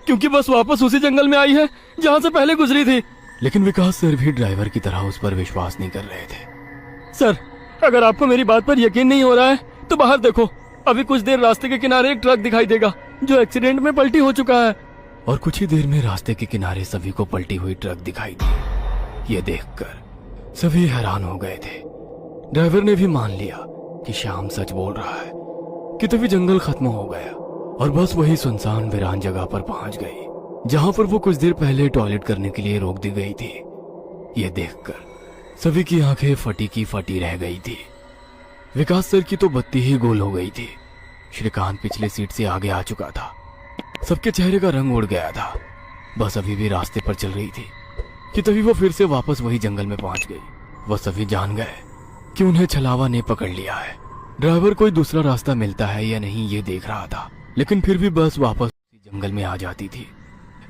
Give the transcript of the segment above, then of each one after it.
क्योंकि बस वापस उसी जंगल में आई है जहाँ से पहले गुजरी थी। लेकिन विकास सर भी ड्राइवर की तरह उस पर विश्वास नहीं कर रहे थे। सर, अगर आपको मेरी बात पर यकीन नहीं हो रहा है तो बाहर देखो, अभी कुछ देर रास्ते के किनारे एक ट्रक दिखाई देगा जो एक्सीडेंट में पलटी हो चुका है। और कुछ ही देर में रास्ते के किनारे सभी को पलटी हुई ट्रक दिखाई दी। ये देखकर सभी हैरान हो गए थे। ड्राइवर ने भी मान लिया कि श्याम सच बोल रहा है कि तभी जंगल खत्म हो गया और बस वही सुनसान वीरान जगह पर पहुंच गई जहां पर वो कुछ देर पहले टॉयलेट करने के लिए रोक दी गई थी। ये देखकर सभी की आंखें फटी की फटी रह गई थी। विकास सर की तो बत्ती ही गोल हो गई थी। श्रीकांत पिछले सीट से आगे आ चुका था। सबके चेहरे का रंग उड़ गया था। बस अभी भी रास्ते पर चल रही थी कि तभी वो फिर से वापस वही जंगल में पहुंच गई। वो सभी जान गए कि उन्हें छलावा ने पकड़ लिया है। ड्राइवर कोई दूसरा रास्ता मिलता है या नहीं ये देख रहा था, लेकिन फिर भी बस वापस उसी जंगल में आ जाती थी।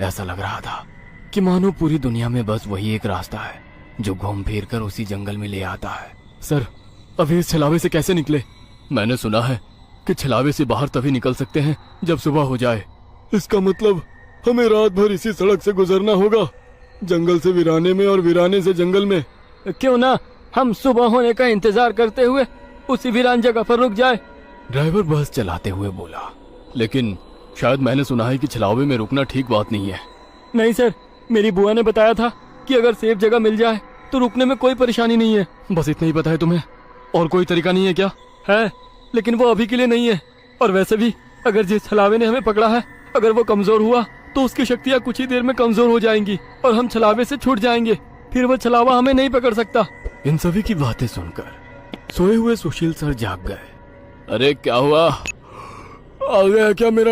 ऐसा लग रहा था कि मानो पूरी दुनिया में बस वही एक रास्ता है जो घूम फिर कर उसी जंगल में ले आता है। सर, अभी इस छलावे से कैसे निकले? मैंने सुना है कि छलावे से बाहर तभी निकल सकते हैं जब सुबह हो जाए। इसका मतलब हमें रात भर इसी सड़क से गुजरना होगा, जंगल से वीराने में और वीराने से जंगल में। क्यों ना हम सुबह होने का इंतजार करते हुए उसी वीरान जगह पर रुक जाए। ड्राइवर बस चलाते हुए बोला। लेकिन शायद मैंने सुना है कि छलावे में रुकना ठीक बात नहीं है। नहीं सर, मेरी बुआ ने बताया था कि अगर सेफ जगह मिल जाए तो रुकने में कोई परेशानी नहीं है। बस इतना ही पता है तुम्हें? और कोई तरीका नहीं है क्या? है, लेकिन वो अभी के लिए नहीं है। और वैसे भी अगर जिस छलावे ने हमें पकड़ा है, अगर वो कमजोर हुआ तो उसकी शक्तियाँ कुछ ही देर में कमजोर हो जाएंगी और हम छलावे से छूट जाएंगे। फिर वो छलावा हमें नहीं पकड़ सकता। इन सभी की बातें सुनकर सोए हुए सुशील सर जाग गए। अरे क्या हुआ? आ गया क्या मेरा